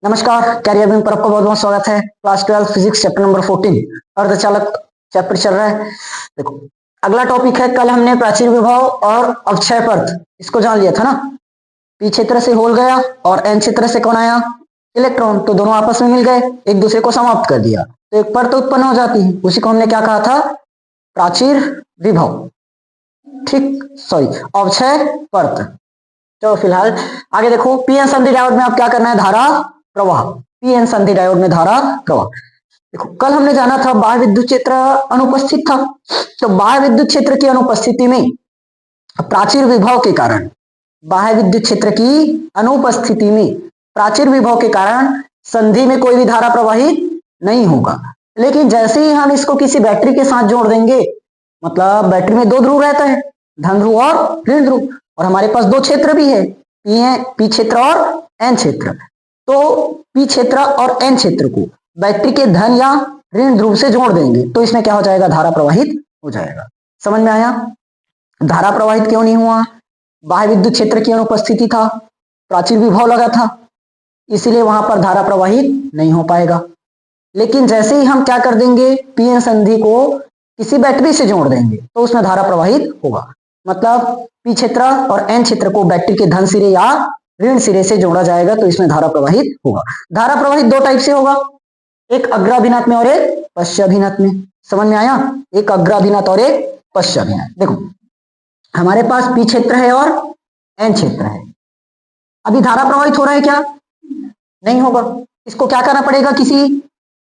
नमस्कार, कैरियर में पर आपका बहुत बहुत स्वागत है। क्लास 12 फिजिक्स चैप्टर नंबर 14 अर्धचालक चैप्टर चल रहा है। देखो, अगला टॉपिक है, कल हमने प्राचीर विभव और अवक्षय पर्त इसको जान लिया था ना। पी क्षेत्र से होल गया और एन क्षेत्र से कौन आया, इलेक्ट्रॉन, तो दोनों आपस में मिल गए, एक दूसरे को समाप्त कर दिया तो एक परत उत्पन्न हो जाती है। उसी को हमने क्या कहा था, प्राचीर विभव, ठीक, सॉरी, अवक्षय पर्त। तो फिलहाल आगे देखो, पीएन संधि डायोड में आप क्या करना है, धारा प्रवाह। पीएन संधि डायोड में धारा प्रवाह। देखो, कल हमने जाना था बाह्य विद्युत क्षेत्र अनुपस्थित था, तो बाह्य विद्युत क्षेत्र की अनुपस्थिति में प्राचीर विभव के कारण, बाह्य विद्युत क्षेत्र की अनुपस्थिति में प्राचीर विभव के कारण संधि में कोई भी धारा प्रवाहित नहीं होगा। लेकिन जैसे ही हम इसको किसी बैटरी के साथ जोड़ देंगे, मतलब बैटरी में दो ध्रुव रहता है, धन ध्रुव और ऋण ध्रुव, और हमारे पास दो क्षेत्र भी है, पी क्षेत्र और एन क्षेत्र। तो पी क्षेत्र और एन क्षेत्र को बैटरी के धन या ऋण ध्रुव से जोड़ देंगे तो इसमें क्या हो जाएगा, धारा प्रवाहित हो जाएगा। समझ में आया? धारा प्रवाहित क्यों नहीं हुआ? बाह्य विद्युत क्षेत्र की अनुपस्थिति था, प्राचीर विभव लगा था, इसीलिए वहां पर धारा प्रवाहित नहीं हो पाएगा। लेकिन जैसे ही हम क्या कर देंगे, पीएन संधि को किसी बैटरी से जोड़ देंगे तो उसमें धारा प्रवाहित होगा। मतलब पी क्षेत्र और एन क्षेत्र को बैटरी के धन सिरे या ऋण सिरे से जोड़ा जाएगा तो इसमें धारा प्रवाहित होगा। धारा प्रवाहित दो टाइप से होगा, एक अग्राभिनात में और एक पश्चाभिनात में। समझ में आया? एक अग्राभिनात और एक पश्चाभिनात। देखो, हमारे पास पी क्षेत्र है और एन क्षेत्र है। अभी धारा प्रवाहित हो रहा है क्या? नहीं होगा। इसको क्या करना पड़ेगा, किसी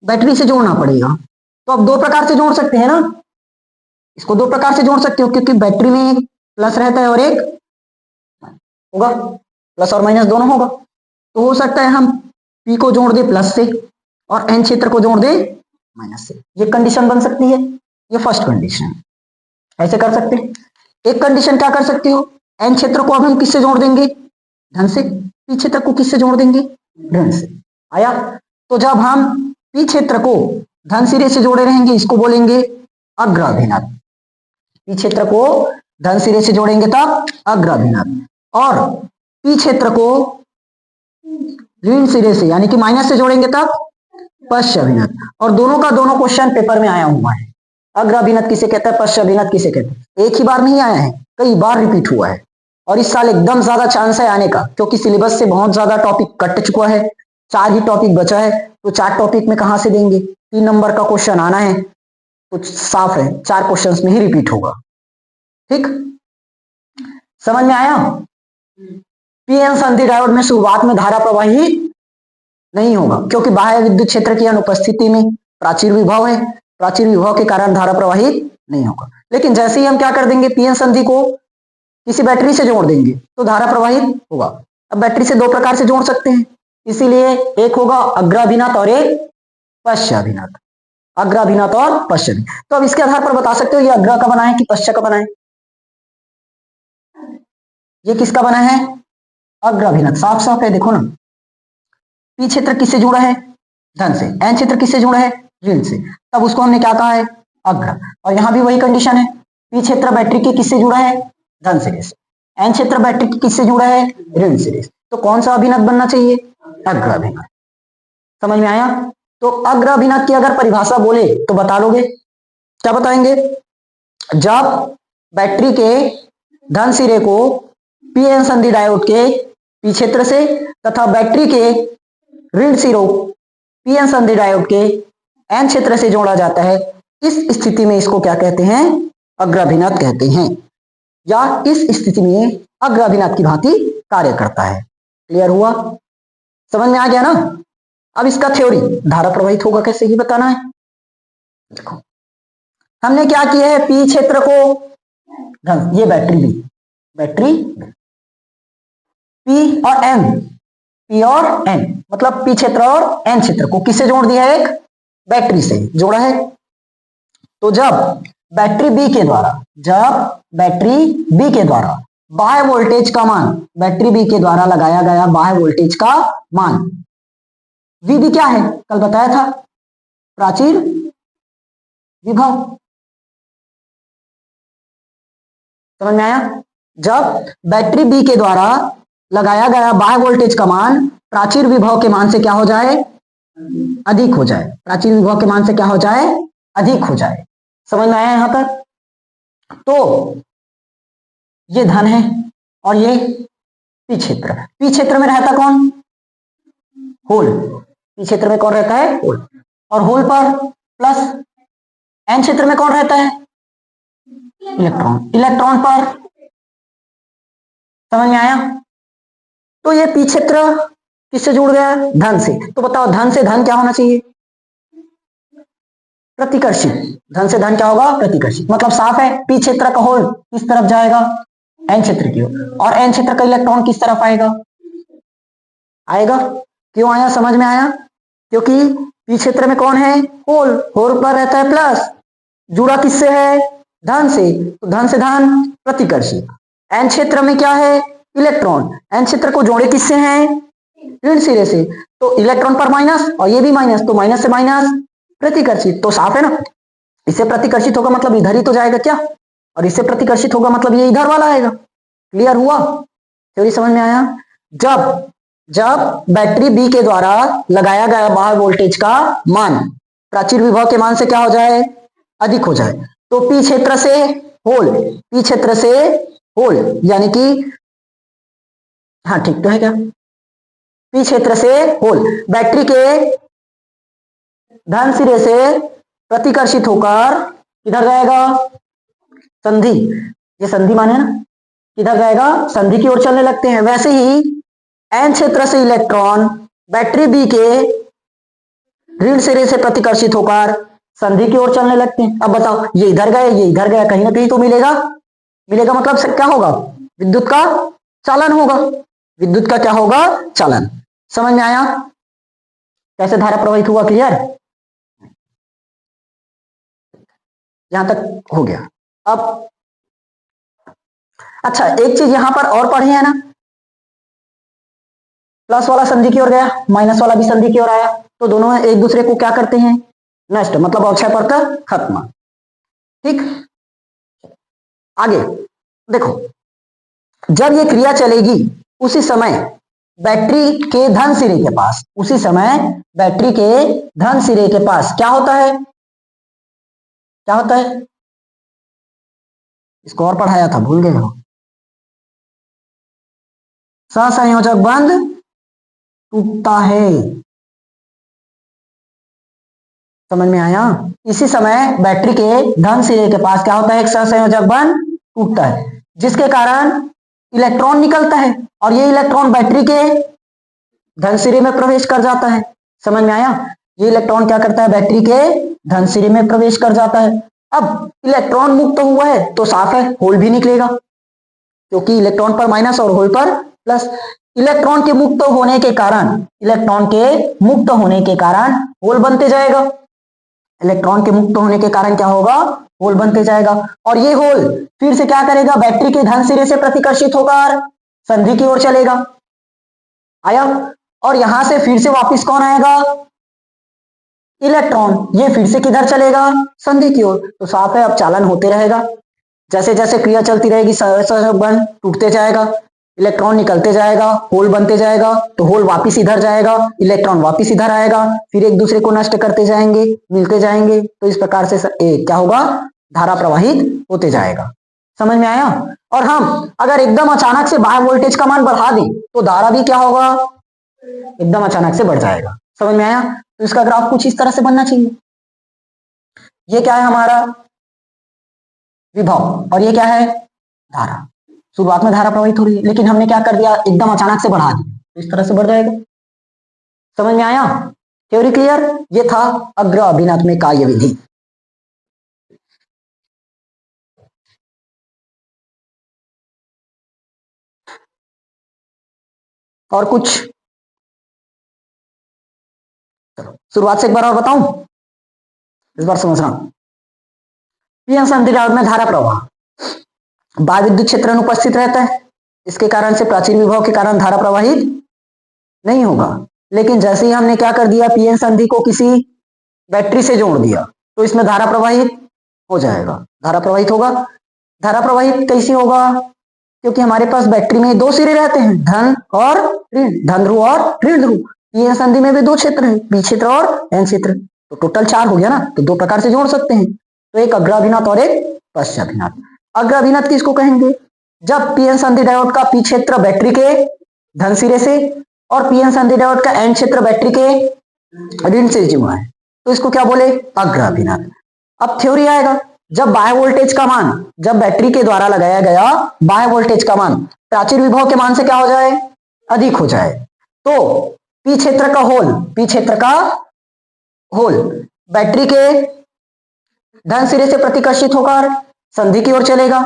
बैटरी से जोड़ना पड़ेगा। तो अब दो प्रकार से जोड़ सकते हैं ना, इसको दो प्रकार से जोड़ सकते हो, क्योंकि बैटरी में एक प्लस रहता है और एक होगा, प्लस और माइनस दोनों होगा। तो हो सकता है हम पी को जोड़ दे प्लस से और एन क्षेत्र को जोड़ दे माइनस से। ये कंडीशन बन सकती है, ये फर्स्ट कंडीशन। ऐसे कर सकते हैं। एक कंडीशन क्या कर सकते हो, एन क्षेत्र को अब हम किससे जोड़ देंगे, धन से, पी क्षेत्र को किससे जोड़ देंगे, ऋण से। आया? तो जब हम पी क्षेत्र को धन सिरे से जोड़े रहेंगे इसको बोलेंगे अग्राभिनात, पी क्षेत्र को धन सिरे से जोड़ेंगे तब अग्राभिनात, और पी क्षेत्र को ऋण सिरे से यानी कि माइनस से जोड़ेंगे तब पश्चाभिनात। और दोनों का दोनों क्वेश्चन पेपर में आया हुआ है। अग्राभिनात किसे कहते हैं, पश्चाभिनात किसे कहते हैं, एक ही बार नहीं आया है, कई बार रिपीट हुआ है। और इस साल एकदम ज्यादा चांस है आने का, क्योंकि सिलेबस से बहुत ज्यादा टॉपिक कट चुका है, 4 ही टॉपिक बचा है। तो 4 टॉपिक में कहां से देंगे, 3 नंबर का क्वेश्चन आना है, कुछ साफ है 4 क्वेश्चंस में ही रिपीट होगा। ठीक, समझ में आया? पीएन संधि डायोड में शुरुआत में धारा प्रवाहित नहीं होगा, क्योंकि बाह्य विद्युत क्षेत्र की अनुपस्थिति में प्राचीर विभव है, प्राचीर विभव के कारण धारा प्रवाहित नहीं होगा। लेकिन जैसे ही हम क्या कर देंगे, पीएन संधि को किसी बैटरी से जोड़ देंगे तो धारा प्रवाहित होगा। अब बैटरी से दो प्रकार से जोड़ सकते हैं, इसीलिए एक होगा अग्राभिनात और एक पश्चाभिनात, अग्राभिनात और पश्चाभिनात। तो अब इसके आधार पर बता सकते हो ये अग्र का बना है कि पश्च का बना है। ये किसका बना है, अग्राभिनात, साफ साफ है, देखो ना। पी क्षेत्र किससे जुड़ा है, धन से, एन क्षेत्र किससे जुड़ा है, ऋण से, तब उसको हमने क्या कहा है, अग्र। और यहां भी वही कंडीशन है, पी क्षेत्र बैटरी के किससे जुड़ा है, धन सिरे से, एन क्षेत्र बैटरी के किससे जुड़ा है, ऋण सिरे से। तो कौन सा अभिनात बनना चाहिए, अग्राभिनात। समझ में आया? तो अग्राभिनात की अगर परिभाषा बोले तो बता लोगे, क्या बताएंगे, जब बैटरी के धन सिरे को पीएन संधि डायोड के पी क्षेत्र से तथा बैटरी के ऋण सिरों पीएन संधि डायोड के एन क्षेत्र से जोड़ा जाता है, इस स्थिति में इसको क्या कहते हैं, अग्राभिनात कहते हैं, या इस स्थिति में अग्राभिनात की भांति कार्य करता है। क्लियर हुआ? समझ में आ गया ना? अब इसका थ्योरी, धारा प्रवाहित होगा कैसे ही बताना है। देखो, हमने क्या किया है, पी क्षेत्र को धन, ये बैटरी भी, बैटरी पी और एन, पी और एन मतलब पी क्षेत्र और एन क्षेत्र को किससे जोड़ दिया है, एक बैटरी से जोड़ा है। तो जब बैटरी बी के द्वारा, जब बैटरी बी के द्वारा बाह्य वोल्टेज का मान, बैटरी बी के द्वारा लगाया गया बाह्य वोल्टेज का मान, वीबी क्या है, कल बताया था, प्राचीर विभव। समझ में आया? जब बैटरी बी के द्वारा लगाया गया बाह्य वोल्टेज का मान प्राचीर विभव के मान से क्या हो जाए, अधिक हो जाए। प्राचीर विभव के मान से क्या हो जाए, अधिक हो जाए। समझ में आया यहां तक? तो ये धन है और ये पी क्षेत्र। पी क्षेत्र में रहता कौन, होल। पी क्षेत्र में कौन रहता है, होल। और होल पर प्लस एन क्षेत्र में कौन रहता है, इलेक्ट्रॉन। इलेक्ट्रॉन पर, समझ में आया? तो ये पी क्षेत्र किससे जुड़ गया, धन से। तो बताओ धन से धन क्या होना चाहिए, प्रतिकर्षी। धन से धन क्या होगा, प्रतिकर्षी। मतलब साफ है, पी क्षेत्र का होल किस तरफ जाएगा, एन क्षेत्र की ओर, और एन क्षेत्र का इलेक्ट्रॉन किस तरफ आएगा, आएगा। क्यों आया, समझ में आया? क्योंकि पी क्षेत्र में कौन है, होल। होल पर रहता है प्लस, जुड़ा किससे है, धन से। तो धन से धन, प्रतिकर्षी। एन क्षेत्र में क्या है, इलेक्ट्रॉन। एन क्षेत्र को जोड़े किससे हैं, ऋण सिरे से। तो इलेक्ट्रॉन पर माइनस और ये भी माइनस, तो माइनस से माइनस, प्रतिकर्षित। तो साफ है ना, इससे प्रतिकर्षित होगा मतलब इधर ही तो जाएगा क्या, और इससे प्रतिकर्षित होगा मतलब ये इधर वाला आएगा। क्लियर हुआ, थ्योरी समझ में आया? जब जब बैटरी बी के द्वारा लगाया गया बाहर वोल्टेज का मान प्राचीर विभव के मान से क्या हो जाए, अधिक हो जाए, तो पी क्षेत्र से होल, पी क्षेत्र से होल यानी कि, हाँ ठीक तो है क्या, पी क्षेत्र से होल बैटरी के धन सिरे से प्रतिकर्षित होकर किधर जाएगा, संधि। ये संधि माने ना, किधर जाएगा, संधि की ओर चलने लगते हैं। वैसे ही एन क्षेत्र से इलेक्ट्रॉन बैटरी बी के ऋण सिरे से प्रतिकर्षित होकर संधि की ओर चलने लगते हैं। अब बताओ, ये इधर गए, ये इधर गया, कहीं ना कहीं तो मिलेगा। मिलेगा मतलब क्या होगा, विद्युत का चालन होगा। विद्युत का क्या होगा, चालन। समझ में आया कैसे धारा प्रवाहित हुआ? क्लियर, यहां तक हो गया। अब अच्छा, एक चीज यहां पर और पढ़ी है ना, प्लस वाला संधि की ओर गया, माइनस वाला भी संधि की ओर आया, तो दोनों एक दूसरे को क्या करते हैं, नष्ट, मतलब अक्षय परत खत्म। ठीक, आगे देखो, जब ये क्रिया चलेगी उसी समय बैटरी के धन सिरे के पास, उसी समय बैटरी के धन सिरे के पास क्या होता है, क्या होता है, इसको और पढ़ाया था, भूल गए हो। सहसंयोजक बंध टूटता है। समझ में आया? इसी समय बैटरी के धन सिरे के पास क्या होता है, एक सहसंयोजक बंध टूटता है, जिसके कारण इलेक्ट्रॉन निकलता है और ये इलेक्ट्रॉन बैटरी के धन सिरे में प्रवेश कर जाता है। समझ में आया? ये इलेक्ट्रॉन क्या करता है, बैटरी के धन सिरे में प्रवेश कर जाता है। अब इलेक्ट्रॉन मुक्त हुआ है तो साफ है होल भी निकलेगा, क्योंकि इलेक्ट्रॉन पर माइनस और होल पर प्लस। इलेक्ट्रॉन के मुक्त होने के कारण, इलेक्ट्रॉन के मुक्त होने के कारण होल बनते जाएगा। इलेक्ट्रॉन के मुक्त होने के कारण क्या होगा, होल बनते जाएगा। और ये होल फिर से क्या करेगा, बैटरी के धन सिरे से प्रतिकर्षित होकर संधि की ओर चलेगा। आया? और यहां से फिर से वापस कौन आएगा, इलेक्ट्रॉन। ये फिर से किधर चलेगा, संधि की ओर। तो साफ है अब चालन होते रहेगा, जैसे जैसे क्रिया चलती रहेगी सहसंयोजक बंध टूटते जाएगा, इलेक्ट्रॉन निकलते जाएगा, होल बनते जाएगा, तो होल वापिस इधर जाएगा, इलेक्ट्रॉन वापिस इधर आएगा, फिर एक दूसरे को नष्ट करते जाएंगे, मिलते जाएंगे। तो इस प्रकार से क्या होगा, धारा प्रवाहित होते जाएगा। समझ में आया? और हम अगर एकदम अचानक से बाहर वोल्टेज का मान बढ़ा दें तो धारा भी क्या होगा, एकदम अचानक से बढ़ जाएगा। समझ में आया? तो इसका ग्राफ कुछ इस तरह से बनना चाहिए। ये क्या है हमारा विभव और ये क्या है धारा। शुरुआत में धारा प्रवाहित हो रही है, लेकिन हमने क्या कर दिया, एकदम अचानक से बढ़ा दी, तो इस तरह से बढ़ जाएगा। समझ में आया? Theory clear? ये था अग्र अभिनत में कार्य विधि। और कुछ शुरुआत से एक बार और बताऊं, इस बार समझना। पीएन संधि डायोड में धारा प्रवाह बाह्य विद्युत क्षेत्र अनुपस्थित रहता है, इसके कारण से प्राचीन विभव के कारण धारा प्रवाहित नहीं होगा। लेकिन जैसे ही हमने क्या कर दिया, पीएन संधि को किसी बैटरी से जोड़ दिया, तो इसमें धारा प्रवाहित हो जाएगा। धारा प्रवाहित होगा। धारा प्रवाहित कैसे होगा, क्योंकि हमारे पास बैटरी में दो सिरे रहते हैं, धन और ऋण, धन ध्रुव और ऋण ध्रुव। पीएन संधि में भी दो क्षेत्र हैं, पी क्षेत्र और एन क्षेत्र, तो टोटल 4 हो गया ना। तो दो प्रकार से जोड़ सकते हैं, तो एक अग्राभिनात और एक पश्चाभिनात। अग्राभिनात किसको कहेंगे? जब पीएन संधि डायोड का पी क्षेत्र बैटरी के धन सिरे से और पीएन संधि डायोड का एन क्षेत्र बैटरी के ऋण से जुड़ा है, तो इसको क्या बोले? अग्राभिनात। अब थ्योरी आएगा, जब बाह्य वोल्टेज का मान, जब बैटरी के द्वारा लगाया गया बाह्य वोल्टेज का मान प्राचीर विभव के मान से क्या हो जाए? अधिक हो जाए, तो पी क्षेत्र का होल, पी क्षेत्र का होल बैटरी के धन सिरे से प्रतिकर्षित होकर संधि की ओर चलेगा।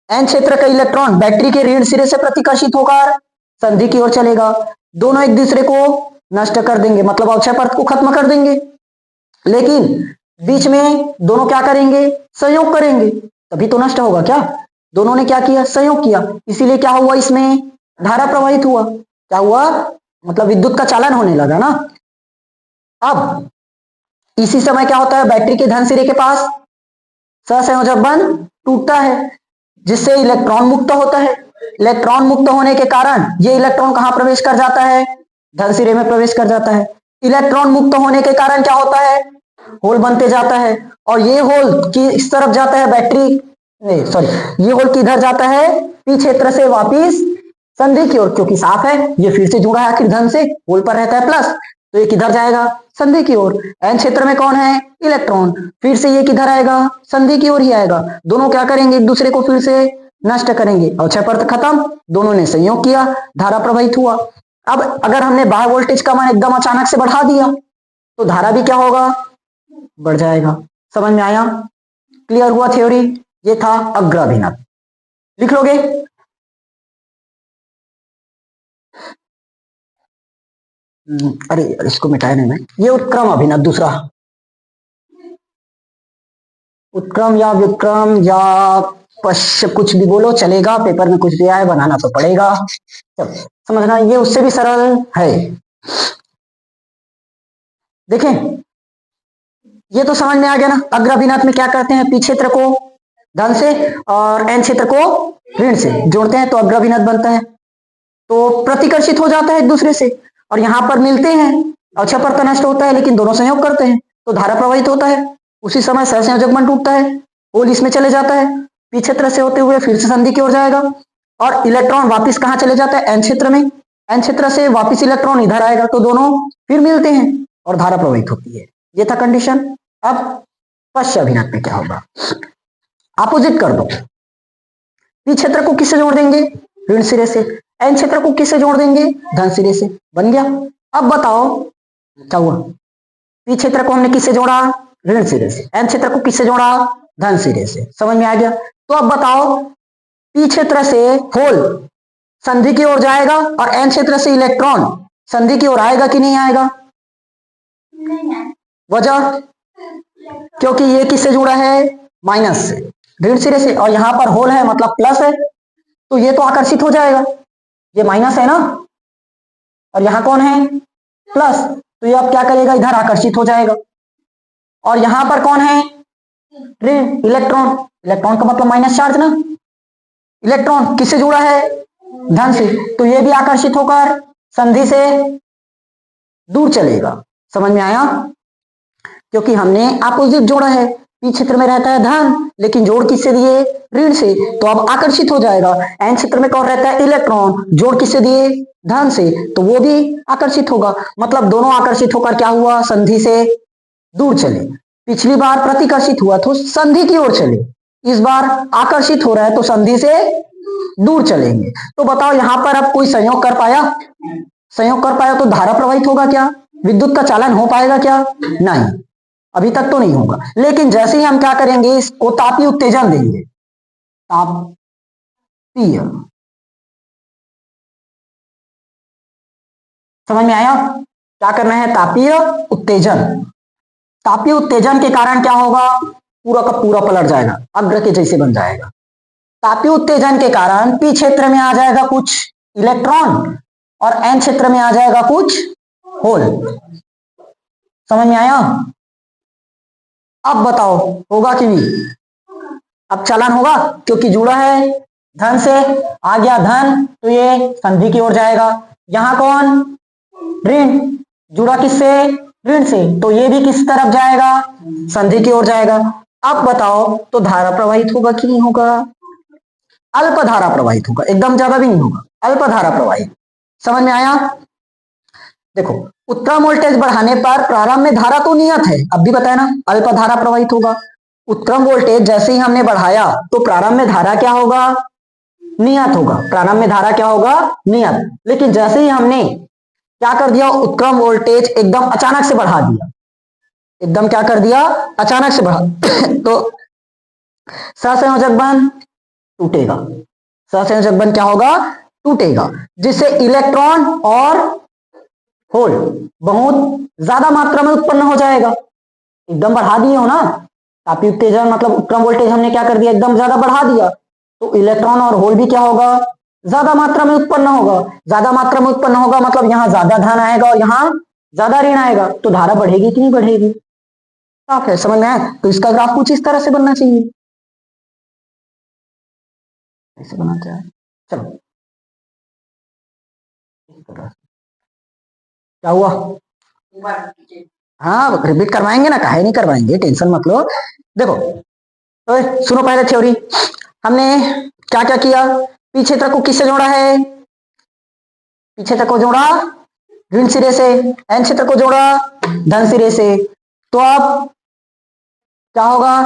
एन क्षेत्र का इलेक्ट्रॉन बैटरी के ऋण सिरे से प्रतिकर्षित होकर संधि की ओर चलेगा। दोनों एक दूसरे को नष्ट कर देंगे, मतलब अक्षय परत को खत्म कर देंगे, लेकिन बीच में दोनों क्या करेंगे? संयोग करेंगे, तभी तो नष्ट होगा। क्या दोनों ने क्या किया? संयोग किया, इसीलिए क्या हुआ? इसमें धारा प्रवाहित हुआ। क्या हुआ? मतलब विद्युत का चालन होने लगा ना। अब इसी समय क्या होता है? बैटरी के धन सिरे के पास सहसंयोजक बंध टूटता है, जिससे इलेक्ट्रॉन मुक्त होता है। इलेक्ट्रॉन मुक्त होने के कारण ये इलेक्ट्रॉन कहां प्रवेश कर जाता है? धन सिरे में प्रवेश कर जाता है। इलेक्ट्रॉन मुक्त होने के कारण क्या होता है? होल बनते जाता है, और ये होल की इस तरफ जाता है बैटरी, नहीं सॉरी, ये होल किधर जाता है? पी क्षेत्र से वापिस संधि की ओर, क्योंकि साफ है ये फिर से जुड़ा है आखिर धन से, होल पर रहता है प्लस, तो ये किधर जाएगा? संधि की ओर। एन क्षेत्र में कौन है? इलेक्ट्रॉन, फिर से ये किधर आएगा? संधि की ओर ही आएगा। दोनों क्या करेंगे? एक दूसरे को फिर से नष्ट करेंगे, अक्षय परत खत्म, दोनों ने संयोग किया, धारा प्रवाहित हुआ। अब अगर हमने बाह्य वोल्टेज का मान एकदम अचानक से बढ़ा दिया, तो धारा भी क्या होगा? बढ़ जाएगा। समझ में आया? क्लियर हुआ थ्योरी? ये था अग्राभिनात। लिख लोगे? अरे इसको मिटाया नहीं मैं। ये उत्क्रम अभिनात दूसरा, उत्क्रम या विक्रम या पश्च, कुछ भी बोलो चलेगा, पेपर में कुछ दिया है बनाना तो पड़ेगा। चल समझना, ये उससे भी सरल है। देखें, ये तो समझ में आ गया ना। अग्राभिनात में क्या करते हैं? पी क्षेत्र को धन से और एन क्षेत्र को ऋण से जोड़ते हैं, तो अग्राभिनात बनता है। तो प्रतिकर्षित हो जाता है एक दूसरे से, और यहां पर मिलते हैं, अक्षय परत नष्ट होता है, लेकिन दोनों संयोग करते हैं, तो धारा प्रवाहित होता है। उसी समय सहसंयोजक बंध टूटता है, होल इसमें चले जाता है, पी क्षेत्र से होते हुए फिर से संधि की ओर जाएगा, और इलेक्ट्रॉन वापिस कहां चले जाता है? एन क्षेत्र में। एन क्षेत्र से वापिस इलेक्ट्रॉन इधर आएगा, तो दोनों फिर मिलते हैं और धारा प्रवाहित होती है। ये था कंडीशन। अब पश्चाभिनात में क्या होगा? अपोजिट कर दो। पी क्षेत्र को किससे जोड़ देंगे? ऋण सिरे से। एन क्षेत्र को किससे जोड़ देंगे? धन सिरे से। बन गया। अब बताओ क्या हुआ? पी क्षेत्र को हमने किससे जोड़ा? ऋण सिरे से। एन क्षेत्र को किससे जोड़ा? धन सिरे से। समझ में आ गया? तो अब बताओ, पी क्षेत्र से होल संधि की ओर जाएगा और एन क्षेत्र से इलेक्ट्रॉन संधि की ओर आएगा कि नहीं आएगा? वजह? क्योंकि ये किससे जुड़ा है? माइनस से, ऋण सिरे से, और यहां पर होल है मतलब प्लस है, तो ये तो आकर्षित हो जाएगा। ये माइनस है ना, और यहां कौन है? प्लस, तो ये अब क्या करेगा? इधर आकर्षित हो जाएगा। और यहां पर कौन है? ऋण, इलेक्ट्रॉन। इलेक्ट्रॉन का मतलब माइनस चार्ज ना। इलेक्ट्रॉन किससे जुड़ा है? धन से, तो ये भी आकर्षित होकर संधि से दूर चलेगा। समझ में आया? क्योंकि हमने अपोजिट जोड़ा है। पी क्षेत्र में रहता है धन, लेकिन जोड़ किससे दिए? ऋण से, तो अब आकर्षित हो जाएगा। एन क्षेत्र में कौन रहता है? इलेक्ट्रॉन, जोड़ किससे दिए? धन से, तो वो भी आकर्षित होगा। मतलब दोनों आकर्षित होकर क्या हुआ? संधि से दूर चले। पिछली बार प्रतिकर्षित हुआ तो संधि की ओर चले, इस बार आकर्षित हो रहा है तो संधि से दूर चलेंगे। तो बताओ यहां पर अब कोई संयोग कर पाया? संयोग कर पाया तो धारा प्रवाहित होगा क्या? विद्युत का चालन हो पाएगा क्या? नहीं, अभी तक तो नहीं होगा। लेकिन जैसे ही हम क्या करेंगे? इसको तापीय उत्तेजन देंगे। तापीय, समझ में आया? क्या करना है? तापीय उत्तेजन। तापीय उत्तेजन के कारण क्या होगा? पूरा का पूरा पलट जाएगा, अग्र के जैसे बन जाएगा। तापीय उत्तेजन के कारण पी क्षेत्र में आ जाएगा कुछ इलेक्ट्रॉन और एन क्षेत्र में आ जाएगा कुछ होल। समझ में आया? अब बताओ होगा कि नहीं? अब चालन होगा क्योंकि जुड़ा है धन से आ गया धन, तो ये संधि की ओर जाएगा। यहां कौन, ऋण, जुड़ा किससे, ऋण से, तो ये भी किस तरफ जाएगा, संधि की ओर जाएगा। अब बताओ तो धारा प्रवाहित होगा कि नहीं होगा, अल्प धारा प्रवाहित होगा, एकदम ज्यादा भी नहीं होगा, अल्प धारा प्रवाहित। समझ में आया? देखो, उत्क्रम वोल्टेज बढ़ाने पर प्रारंभ में धारा तो नियत है, अब भी बताया ना, अल्प धारा प्रवाहित होगा। उत्क्रम वोल्टेज जैसे ही हमने बढ़ाया तो प्रारंभ में धारा क्या होगा, नियत होगा, प्रारंभ में धारा क्या होगा, नियत। लेकिन जैसे ही हमने क्या कर दिया, उत्क्रम वोल्टेज एकदम अचानक से बढ़ा दिया, एकदम क्या कर दिया, अचानक से बढ़ा तो सहसंयोजक बंध टूटेगा, सहसंयोजक बंध क्या होगा, टूटेगा, जिससे इलेक्ट्रॉन और होल बहुत ज्यादा मात्रा में उत्पन्न हो जाएगा। एकदम बढ़ा दिए हो ना, तापीय उत्तेजन मतलब उत्क्रम वोल्टेज हमने क्या कर दिया, एकदम ज्यादा बढ़ा दिया, तो इलेक्ट्रॉन और होल भी क्या होगा, ज्यादा मात्रा में उत्पन्न होगा। ज्यादा मात्रा में उत्पन्न होगा मतलब यहाँ ज्यादा धन आएगा और यहाँ ज्यादा ऋण आएगा, तो धारा बढ़ेगी कि नहीं बढ़ेगी, साफ है, समझ में आया? तो इसका ग्राफ कुछ इस तरह से बनना चाहिए, ऐसे बनना चाहिए। चलो, क्या हुआ, हाँ रिपीट करवाएंगे ना, काहे नहीं करवाएंगे, टेंशन मत लो। देखो तो सुनो, पहले थ्योरी हमने क्या क्या किया, पी क्षेत्र को किससे जोड़ा है, पी क्षेत्र को जोड़ा ऋण सिरे से, एन क्षेत्र को जोड़ा धन सिरे से। तो अब क्या होगा,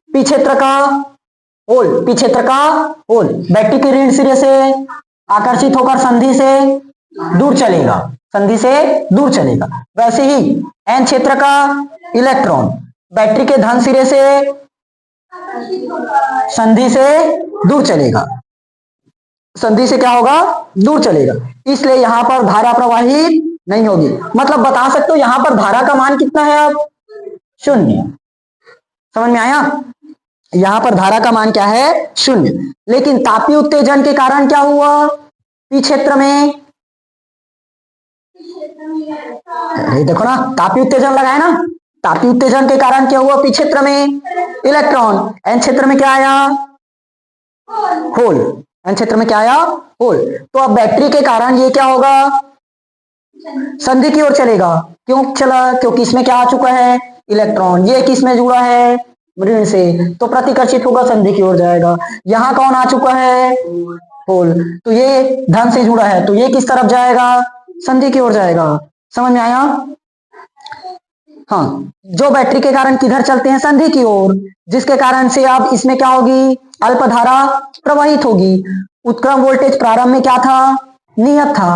पी क्षेत्र का होल, पी क्षेत्र का होल बैटरी के ऋण सिरे से आकर्षित होकर संधि से दूर चलेगा, संधि से दूर चलेगा। वैसे ही एन क्षेत्र का इलेक्ट्रॉन बैटरी के धन सिरे से संधि से दूर चलेगा, संधि से क्या होगा, दूर चलेगा, इसलिए यहां पर धारा प्रवाहित नहीं होगी। मतलब बता सकते हो यहां पर धारा का मान कितना है, अब 0। समझ में आया? यहां पर धारा का मान क्या है, 0। लेकिन तापीय उत्तेजन के कारण क्या हुआ, पी क्षेत्र में, देखो ना, तापीय उत्तेजन लगाए ना, तापीय उत्तेजन के कारण क्या हुआ, पी क्षेत्र में इलेक्ट्रॉन, एन क्षेत्र में क्या आया, होल, एन क्षेत्र में क्या आया, होल। तो अब बैटरी के कारण ये क्या होगा, संधि की ओर चलेगा। क्यों चला, क्योंकि इसमें क्या आ चुका है, इलेक्ट्रॉन, ये किसमें जुड़ा है, ऋण से, तो प्रतिकर्षित होगा, संधि की ओर जाएगा। यहाँ कौन आ चुका है, होल, तो ये धन से जुड़ा है, तो ये किस तरफ जाएगा, संधि की ओर जाएगा। समझ में आया? हाँ, जो बैटरी के कारण किधर चलते हैं, संधि की ओर, जिसके कारण से अब इसमें क्या होगी, अल्प धारा प्रवाहित होगी। उत्क्रम वोल्टेज प्रारंभ में क्या था, नियत था,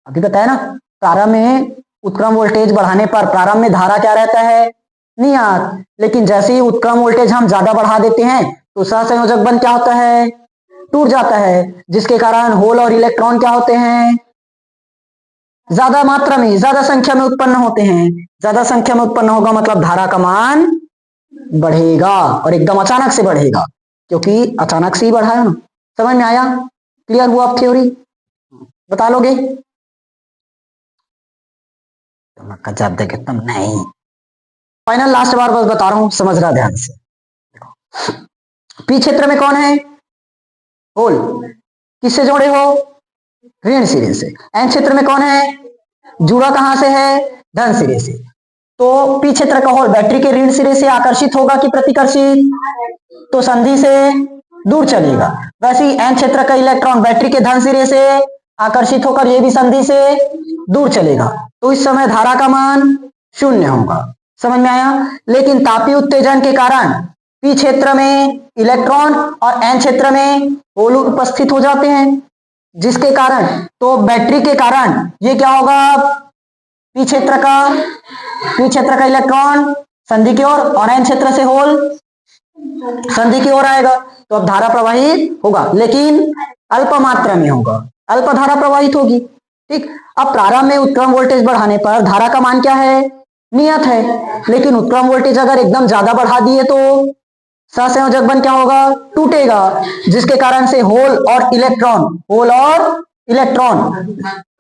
अभी बताया ना, प्रारंभ में उत्क्रम वोल्टेज बढ़ाने पर प्रारंभ में धारा क्या रहता है, नियत। लेकिन जैसे ही उत्क्रम वोल्टेज हम ज्यादा बढ़ा देते हैं तो सहसंयोजक बंध क्या होता है, टूट जाता है, जिसके कारण होल और इलेक्ट्रॉन क्या होते हैं, ज्यादा मात्रा में, ज्यादा संख्या में उत्पन्न होते हैं। ज्यादा संख्या में उत्पन्न होगा मतलब धारा का मान बढ़ेगा, और एकदम अचानक से बढ़ेगा, क्योंकि अचानक से ही बढ़ा है ना। समझ में आया? क्लियर हुआ आप थ्योरी? बता लोगे? जब देखे तुम नहीं, फाइनल लास्ट बार बस बता रहा हूं, समझ रहा ध्यान से। पी क्षेत्र में कौन है, होल, किससे जोड़े हो, ऋण सिरे से। एन क्षेत्र में कौन है, जुड़ा कहां से है, धन सिरे से। तो पी क्षेत्र का होल बैटरी के ऋण सिरे से आकर्षित होगा कि प्रतिकर्षित, तो संधि से दूर चलेगा। वैसे ही एन क्षेत्र का इलेक्ट्रॉन बैटरी के धन सिरे से आकर्षित होकर ये भी संधि से दूर चलेगा, तो इस समय धारा का मान 0 होगा। समझ में आया? लेकिन तापीय उत्तेजन के कारण पी क्षेत्र में इलेक्ट्रॉन और एन क्षेत्र में होल उपस्थित हो जाते हैं, जिसके कारण, तो बैटरी के कारण ये क्या होगा, पी क्षेत्र का इलेक्ट्रॉन संधि की ओर और एन क्षेत्र से होल संधि की ओर आएगा, तो अब धारा प्रवाहित होगा, लेकिन अल्प मात्रा में होगा, अल्प धारा प्रवाहित होगी। ठीक, अब प्रारंभ में उत्क्रम वोल्टेज बढ़ाने पर धारा का मान क्या है, नियत है। लेकिन उत्क्रम वोल्टेज अगर एकदम ज्यादा बढ़ा दिए तो सहसंयोजक बंध क्या होगा, टूटेगा, जिसके कारण से होल और इलेक्ट्रॉन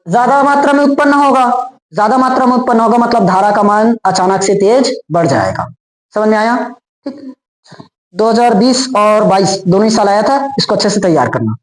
ज्यादा मात्रा में उत्पन्न होगा, ज्यादा मात्रा में उत्पन्न होगा मतलब धारा का मान अचानक से तेज बढ़ जाएगा। समझ में आया? ठीक। 2020 और 22 दोनों ही साल आया था, इसको अच्छे से तैयार करना।